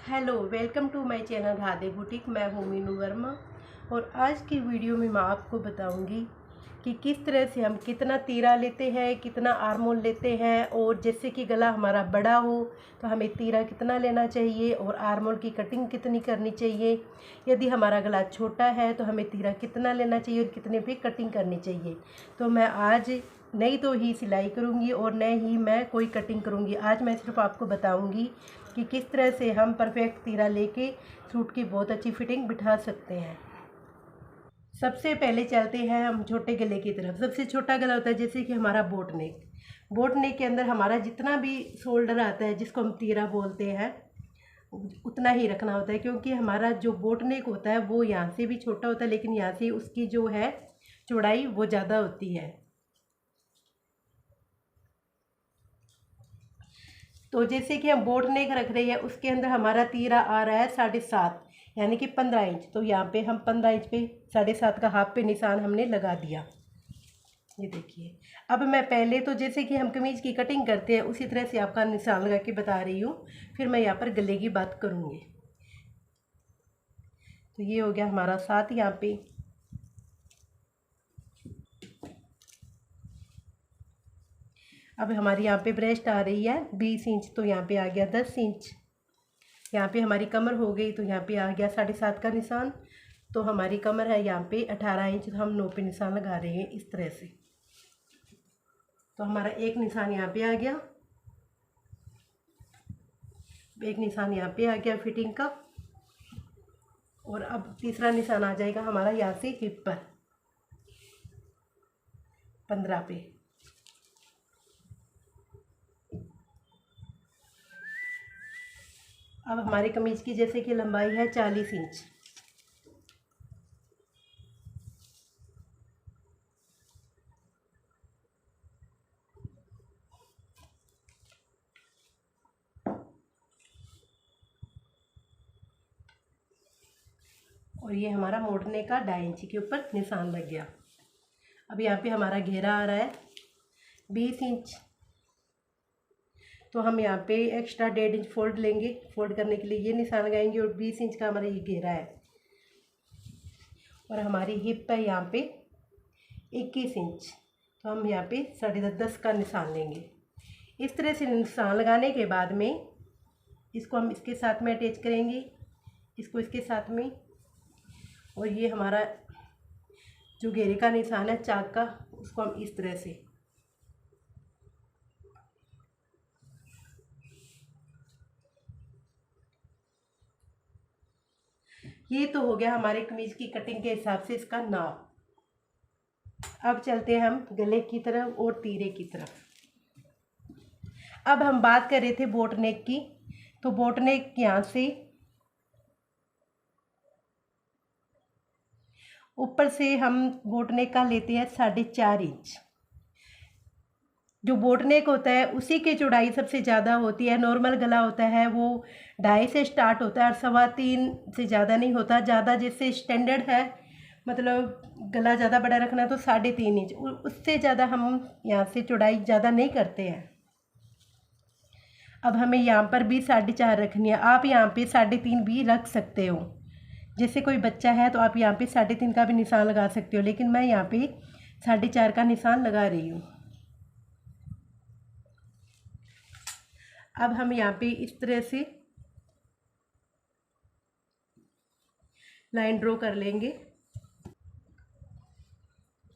Hello, welcome to my channel Radhe boutique. मैं हूँ मीनू वर्मा और आज की वीडियो में मैं आपको बताऊंगी कि किस तरह से हम कितना तीरा लेते हैं, कितना आर्मोल लेते हैं। और जैसे कि गला हमारा बड़ा हो तो हमें तीरा कितना लेना चाहिए और आर्मोल की कटिंग कितनी करनी चाहिए। यदि हमारा गला छोटा है तो हमें तीरा कितना लेना चाहिए और कितने पे कटिंग करनी चाहिए। तो मैं आज नहीं तो ही सिलाई करूँगी और न ही मैं कोई कटिंग करूँगी। आज मैं सिर्फ आपको बताऊँगी कि किस तरह से हम परफेक्ट तीरा लेके सूट की बहुत अच्छी फिटिंग बिठा सकते हैं। सबसे पहले चलते हैं हम छोटे गले की तरफ। सबसे छोटा गला होता है जैसे कि हमारा बोट नेक। बोट नेक के अंदर हमारा जितना भी शोल्डर आता है, जिसको हम तीरा बोलते हैं, उतना ही रखना होता है, क्योंकि हमारा जो बोट नेक होता है वो यहाँ से भी छोटा होता है, लेकिन यहाँ से उसकी जो है चौड़ाई वो ज़्यादा होती है। तो जैसे कि हम बोट नेक रख रहे हैं, उसके अंदर हमारा तीरा आ रहा है 7.5 यानी कि 15 इंच। तो यहाँ पे हम 15 इंच पे 7.5 का हाफ पे निशान हमने लगा दिया। ये देखिए, अब मैं पहले तो जैसे कि हम कमीज की कटिंग करते हैं उसी तरह से आपका निशान लगा के बता रही हूँ, फिर मैं यहाँ पर गले की बात करूँगी। तो ये हो गया हमारा 7 यहाँ पे। अब हमारी यहाँ पे ब्रेस्ट आ रही है 20 इंच, तो यहाँ पे आ गया 10 इंच। यहाँ पे हमारी कमर हो गई, तो यहाँ पे आ गया 7.5 का निशान। तो हमारी कमर है यहाँ पे 18 इंच, तो हम 9 पे निशान लगा रहे हैं इस तरह से। तो हमारा एक निशान यहाँ पे आ गया, एक निशान यहाँ पे आ गया फिटिंग का। और अब तीसरा निशान आ जाएगा हमारा यहाँ से हिप पर 15 पे। अब हमारी कमीज की जैसे कि लंबाई है 40 इंच। और ये हमारा मोड़ने का 2.5 इंच के ऊपर निशान लग गया। अब यहाँ पे हमारा घेरा आ रहा है 20 इंच। तो हम यहाँ पे एक्स्ट्रा 1.5 इंच फोल्ड लेंगे। फोल्ड करने के लिए ये निशान लगाएंगे और 20 इंच का हमारा ये घेरा है। और हमारी हिप है यहाँ पे 21 इंच, तो हम यहाँ पे 10.5 का निशान लेंगे। इस तरह से निशान लगाने के बाद में इसको हम इसके साथ में अटैच करेंगे, इसको इसके साथ में। और ये हमारा जो घेरे का निशान है चाक का, उसको हम इस तरह से, ये तो हो गया हमारे कमीज की कटिंग के हिसाब से इसका नाप। अब चलते हैं हम गले की तरफ और तीरे की तरफ। अब हम बात कर रहे थे बोट नेक की। तो बोट नेक यहाँ से ऊपर से हम बोट नेक का लेते हैं 4.5 इंच। जो बोट नेक होता है उसी की चौड़ाई सबसे ज़्यादा होती है। नॉर्मल गला होता है वो 2.5 से स्टार्ट होता है और 3.25 से ज़्यादा नहीं होता। ज़्यादा जैसे स्टैंडर्ड है, मतलब गला ज़्यादा बड़ा रखना, तो 3.5 इंच। उससे ज़्यादा हम यहाँ से चौड़ाई ज़्यादा नहीं करते हैं। अब हमें यहाँ पर भी 4.5 रखनी है। आप यहाँ पे 3.5 भी रख सकते हो। जैसे कोई बच्चा है तो आप यहाँ पे 3.5 का भी निशान लगा सकते हो, लेकिन मैं यहाँ पे 4.5 का निशान लगा रही हूँ। अब हम यहाँ पे इस तरह से लाइन ड्रॉ कर लेंगे।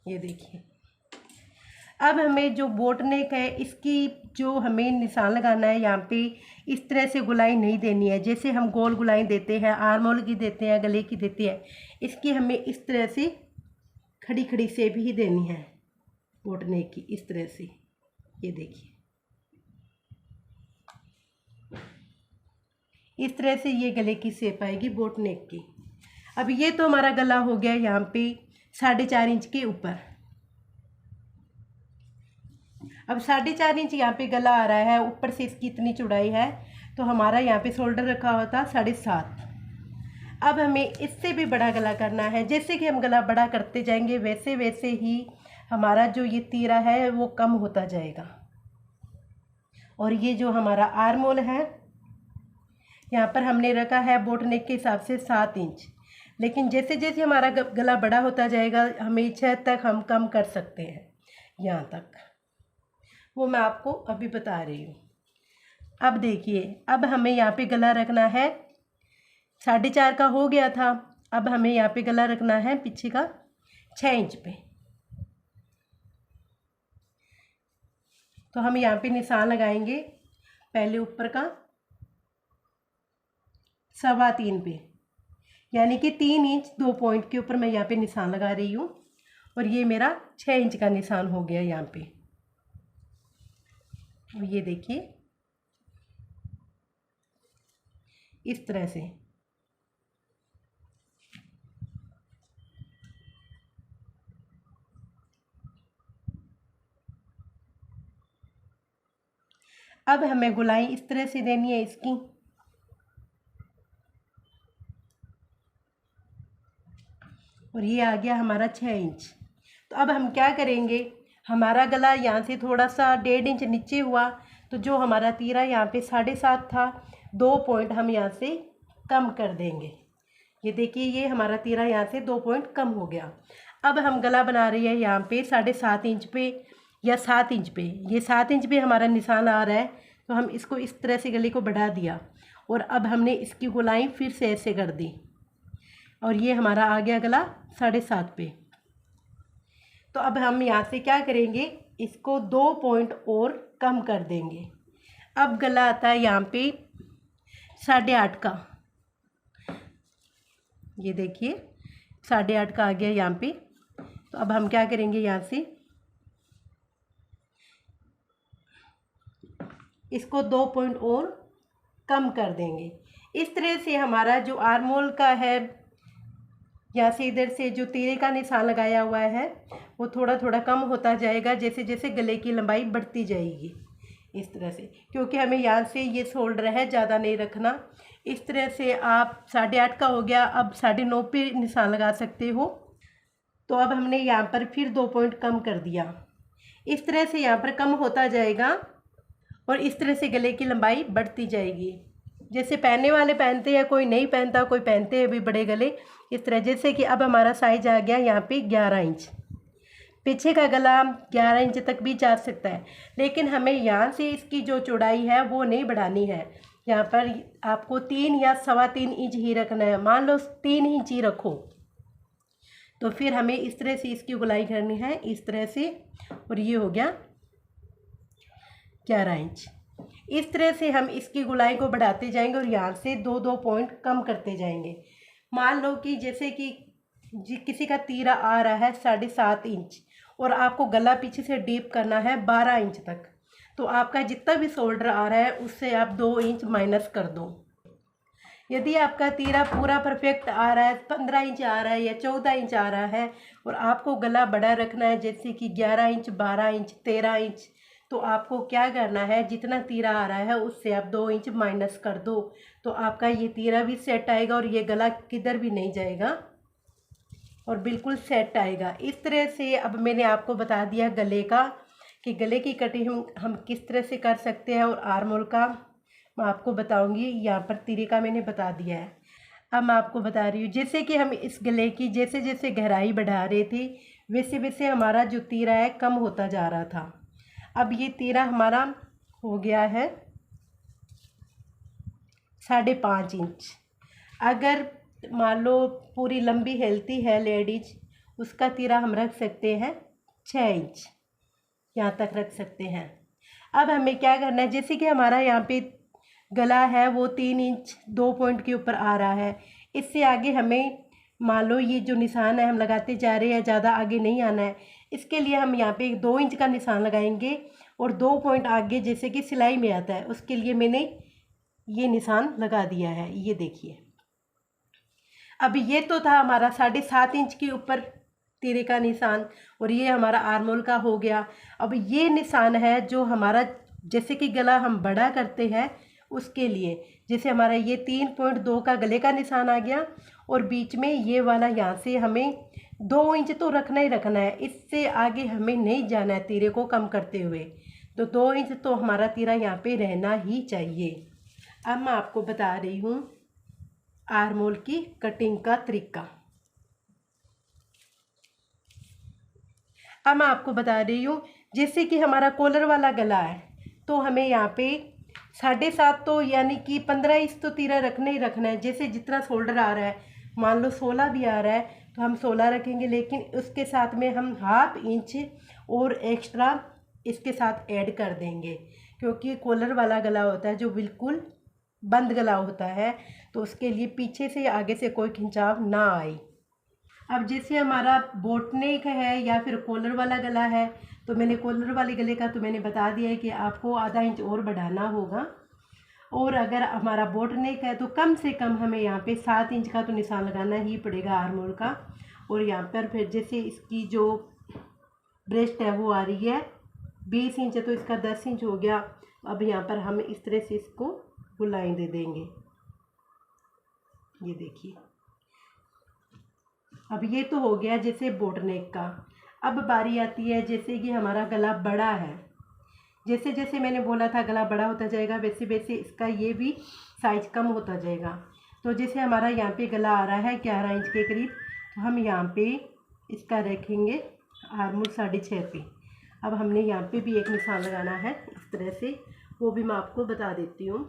ये देखिए, अब हमें जो बोट नेक है इसकी जो हमें निशान लगाना है, यहाँ पे इस तरह से गुलाई नहीं देनी है। जैसे हम गोल गुलाई देते हैं, आर्मोल की देते हैं, गले की देते हैं, इसकी हमें इस तरह से खड़ी खड़ी सेप ही देनी है बोट नेक की, इस तरह से। ये देखिए, इस तरह से ये गले की शेप आएगी बोट नेक की। अब ये तो हमारा गला हो गया यहाँ पे 4.5 इंच के ऊपर। अब 4.5 इंच यहाँ पे गला आ रहा है, ऊपर से इसकी इतनी चौड़ाई है, तो हमारा यहाँ पे शोल्डर रखा होता 7.5। अब हमें इससे भी बड़ा गला करना है। जैसे कि हम गला बड़ा करते जाएंगे वैसे वैसे ही हमारा जो ये तीरा है वो कम होता जाएगा। और ये जो हमारा आर्मोल है यहाँ पर हमने रखा है बोट नेक के हिसाब से 7 इंच। लेकिन जैसे जैसे हमारा गला बड़ा होता जाएगा हमें इच्छा तक हम कम कर सकते हैं, यहाँ तक, वो मैं आपको अभी बता रही हूँ। अब देखिए, अब हमें यहाँ पे गला रखना है 4.5 का हो गया था। अब हमें यहाँ पे गला रखना है पीछे का 6 इंच पे। तो हम यहाँ पे निशान लगाएंगे पहले ऊपर का 3.25 पे, यानी कि 3 इंच 2 पॉइंट के ऊपर मैं यहाँ पे निशान लगा रही हूँ। और ये मेरा 6 इंच का निशान हो गया यहाँ पे। ये देखिए इस तरह से। अब हमें गोलाई इस तरह से देनी है इसकी। और ये आ गया हमारा 6 इंच। तो अब हम क्या करेंगे, हमारा गला यहाँ से थोड़ा सा 1.5 इंच नीचे हुआ, तो जो हमारा तीरा यहाँ पे 7.5 था, 2 पॉइंट हम यहाँ से कम कर देंगे। ये देखिए, ये हमारा तीरा यहाँ से 2 पॉइंट कम हो गया। अब हम गला बना रहे हैं यहाँ पे 7.5 इंच पे या 7 इंच पे। ये 7 इंच पे हमारा निशान आ रहा है, तो हम इसको इस तरह से गले को बढ़ा दिया और अब हमने इसकी गोलाई फिर से ऐसे कर दी और ये हमारा आ गया गला 7.5 पे। तो अब हम यहाँ से क्या करेंगे, इसको 2 पॉइंट और कम कर देंगे। अब गला आता है यहाँ पे 8.5 का। ये देखिए 8.5 का आ गया यहाँ पे। तो अब हम क्या करेंगे, यहाँ से इसको 2 पॉइंट और कम कर देंगे। इस तरह से हमारा जो आर्मोल का है, यहाँ से इधर से जो तीरे का निशान लगाया हुआ है वो थोड़ा थोड़ा कम होता जाएगा जैसे जैसे गले की लंबाई बढ़ती जाएगी। इस तरह से, क्योंकि हमें यहाँ से ये शोल्डर है, ज़्यादा नहीं रखना। इस तरह से आप 8.5 का हो गया, अब 9.5 पे निशान लगा सकते हो। तो अब हमने यहाँ पर फिर 2 पॉइंट कम कर दिया। इस तरह से यहाँ पर कम होता जाएगा और इस तरह से गले की लंबाई बढ़ती जाएगी। जैसे पहनने वाले पहनते हैं, कोई नहीं पहनता, कोई पहनते हैं भी बड़े गले। इस तरह जैसे कि अब हमारा साइज आ गया यहाँ पे 11 इंच। पीछे का गला 11 इंच तक भी जा सकता है, लेकिन हमें यहाँ से इसकी जो चौड़ाई है वो नहीं बढ़ानी है। यहाँ पर आपको 3 या 3.25 इंच ही रखना है। मान लो 3 इंच ही रखो, तो फिर हमें इस तरह से इसकी गोलाई करनी है, इस तरह से। और ये हो गया 11 इंच। इस तरह से हम इसकी गोलाई को बढ़ाते जाएंगे और यहाँ से 2-2 पॉइंट कम करते जाएंगे। मान लो कि जैसे कि किसी का तीरा आ रहा है 7.5 इंच और आपको गला पीछे से डीप करना है 12 इंच तक, तो आपका जितना भी शोल्डर आ रहा है उससे आप 2 इंच माइनस कर दो। यदि आपका तीरा पूरा परफेक्ट आ रहा है, 15 इंच आ रहा है या 14 इंच आ रहा है और आपको गला बड़ा रखना है जैसे कि 11 इंच, 12 इंच, 13 इंच, तो आपको क्या करना है, जितना तीरा आ रहा है उससे आप 2 इंच माइनस कर दो, तो आपका ये तीरा भी सेट आएगा और ये गला किधर भी नहीं जाएगा और बिल्कुल सेट आएगा। इस तरह से अब मैंने आपको बता दिया गले का कि गले की कटिंग हम किस तरह से कर सकते हैं, और आर्मोल का मैं आपको बताऊंगी। यहाँ पर तीरे का मैंने बता दिया है। अब मैं आपको बता रही हूँ, जैसे कि हम इस गले की जैसे जैसे गहराई बढ़ा रहे थे वैसे वैसे हमारा जो तीरा है कम होता जा रहा था। अब ये तीरा हमारा हो गया है 5.5 इंच। अगर मान लो पूरी लंबी हेल्थी है लेडीज, उसका तीरा हम रख सकते हैं 6 इंच, यहाँ तक रख सकते हैं। अब हमें क्या करना है, जैसे कि हमारा यहाँ पे गला है वो 3 इंच 2 पॉइंट के ऊपर आ रहा है, इससे आगे हमें मान लो ये जो निशान है हम लगाते जा रहे हैं, ज़्यादा आगे नहीं आना है। इसके लिए हम यहाँ पे 2 इंच का निशान लगाएंगे और 2 पॉइंट आगे जैसे कि सिलाई में आता है उसके लिए मैंने ये निशान लगा दिया है। ये देखिए, अब ये तो था हमारा 7.5 इंच के ऊपर तीरे का निशान और ये हमारा आर्मोल का हो गया। अब ये निशान है जो हमारा जैसे कि गला हम बड़ा करते हैं उसके लिए, जैसे हमारा ये 3.2 का गले का निशान आ गया और बीच में ये वाला यहाँ से हमें 2 इंच तो रखना ही रखना है, इससे आगे हमें नहीं जाना है तीरे को कम करते हुए। तो 2 इंच तो हमारा तीरा यहाँ पे रहना ही चाहिए। अब मैं आपको बता रही हूँ आर्म होल की कटिंग का तरीका। अब मैं आपको बता रही हूँ, जैसे कि हमारा कॉलर वाला गला है तो हमें यहाँ पे 7.5 तो यानी कि 15 इंच तो तीरा रखना ही रखना है। जैसे जितना शोल्डर आ रहा है, मान लो 16 भी आ रहा है तो हम 16 रखेंगे, लेकिन उसके साथ में हम 1/2 इंच और एक्स्ट्रा इसके साथ ऐड कर देंगे, क्योंकि कॉलर वाला गला होता है जो बिल्कुल बंद गला होता है, तो उसके लिए पीछे से या आगे से कोई खिंचाव ना आए। अब जैसे हमारा बोट नेक है या फिर कॉलर वाला गला है, तो मैंने कॉलर वाले गले का तो मैंने बता दिया है कि आपको आधा इंच और बढ़ाना होगा। और अगर हमारा बोट नेक है तो कम से कम हमें यहाँ पे 7 इंच का तो निशान लगाना ही पड़ेगा आर्म होल का। और यहाँ पर फिर जैसे इसकी जो ब्रेस्ट है वो आ रही है 20 इंच है, तो इसका 10 इंच हो गया। अब यहाँ पर हम इस तरह से इसको गोलाई दे देंगे, ये देखिए। अब ये तो हो गया जैसे बोट नेक का। अब बारी आती है जैसे कि हमारा गला बड़ा है, जैसे जैसे मैंने बोला था गला बड़ा होता जाएगा वैसे वैसे इसका ये भी साइज कम होता जाएगा। तो जैसे हमारा यहाँ पे गला आ रहा है 11 इंच के करीब, तो हम यहाँ पे इसका रखेंगे आर्म होल 6.5 पे। अब हमने यहाँ पे भी एक निशान लगाना है इस तरह से, वो भी मैं आपको बता देती हूँ।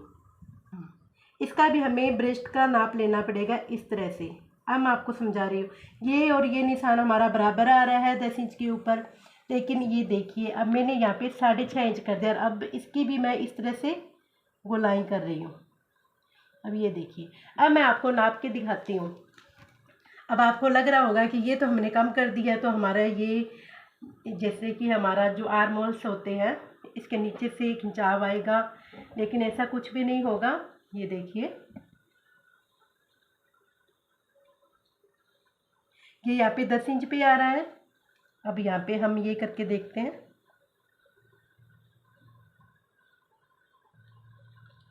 इसका भी हमें ब्रेस्ट का नाप लेना पड़ेगा इस तरह से। अब मैं आपको समझा रही हूँ, ये और ये निशान हमारा बराबर आ रहा है 10 इंच के ऊपर, लेकिन ये देखिए अब मैंने यहाँ पे 6.5 इंच कर दिया। अब इसकी भी मैं इस तरह से गोलाई कर रही हूँ। अब ये देखिए, अब मैं आपको नाप के दिखाती हूँ। अब आपको लग रहा होगा कि ये तो हमने कम कर दिया, तो हमारा ये जैसे कि हमारा जो आर्म होल्स होते हैं इसके नीचे से खिंचाव आएगा, लेकिन ऐसा कुछ भी नहीं होगा। ये देखिए, ये यहाँ पे 10 इंच पे आ रहा है। अब यहाँ पे हम ये करके देखते हैं,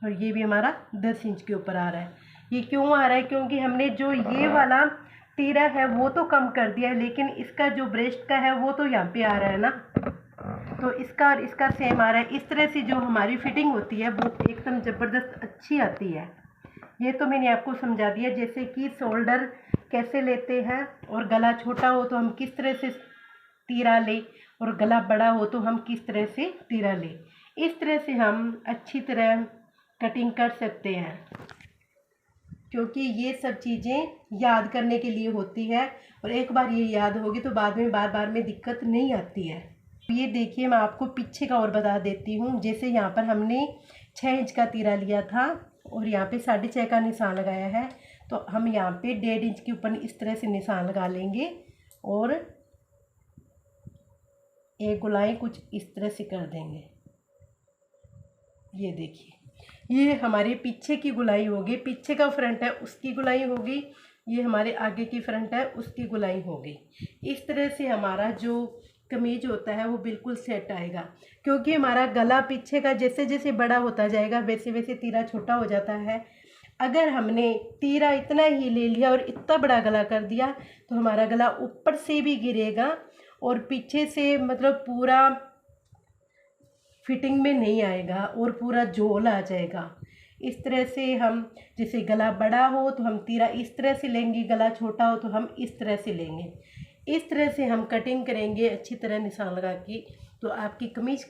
और ये भी हमारा 10 इंच के ऊपर आ रहा है। ये क्यों आ रहा है? क्योंकि हमने जो ये वाला तीरा है वो तो कम कर दिया है, लेकिन इसका जो ब्रेस्ट का है वो तो यहाँ पे आ रहा है ना, तो इसका और इसका सेम आ रहा है। इस तरह से जो हमारी फिटिंग होती है वो एकदम ज़बरदस्त अच्छी आती है। ये तो मैंने आपको समझा दिया, जैसे कि शोल्डर कैसे लेते हैं, और गला छोटा हो तो हम किस तरह से तीरा ले, और गला बड़ा हो तो हम किस तरह से तीरा ले। इस तरह से हम अच्छी तरह कटिंग कर सकते हैं, क्योंकि ये सब चीज़ें याद करने के लिए होती है, और एक बार ये याद होगी तो बाद में बार बार में दिक्कत नहीं आती है। ये देखिए, मैं आपको पीछे का और बता देती हूँ। जैसे यहाँ पर हमने 6 इंच का तीरा लिया था और यहाँ पे 6.5 का निशान लगाया है, तो हम यहाँ पे 1.5 इंच के ऊपर इस तरह से निशान लगा लेंगे, और एक गोलाई कुछ इस तरह से कर देंगे। ये देखिए, ये हमारे पीछे की गोलाई होगी, पीछे का फ्रंट है उसकी गोलाई होगी, ये हमारे आगे की फ्रंट है उसकी गोलाई होगी। इस तरह से हमारा जो कमीज होता है वो बिल्कुल सेट आएगा, क्योंकि हमारा गला पीछे का जैसे जैसे बड़ा होता जाएगा वैसे वैसे तीरा छोटा हो जाता है। अगर हमने तीरा इतना ही ले लिया और इतना बड़ा गला कर दिया तो हमारा गला ऊपर से भी गिरेगा और पीछे से मतलब पूरा फिटिंग में नहीं आएगा और पूरा झोल आ जाएगा। इस तरह से हम, जैसे गला बड़ा हो तो हम तीरा इस तरह से लेंगे, गला छोटा हो तो हम इस तरह से लेंगे। इस तरह से हम कटिंग करेंगे अच्छी तरह निशान लगा के, तो आपकी कमीज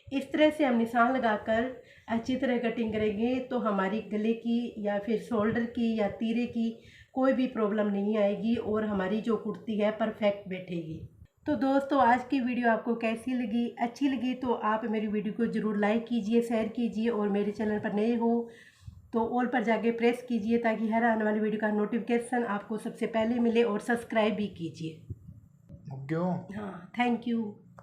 इस तरह से हम निशान लगाकर अच्छी तरह कटिंग करेंगे तो हमारी गले की या फिर शोल्डर की या तीरे की कोई भी प्रॉब्लम नहीं आएगी, और हमारी जो कुर्ती है परफेक्ट बैठेगी। तो दोस्तों, आज की वीडियो आपको कैसी लगी? अच्छी लगी तो आप मेरी वीडियो को ज़रूर लाइक कीजिए, शेयर कीजिए, और मेरे चैनल पर नए हो तो ऑल पर जाके प्रेस कीजिए ताकि हर आने वाली वीडियो का नोटिफिकेशन आपको सबसे पहले मिले, और सब्सक्राइब भी कीजिए। क्यों? हाँ, थैंक यू।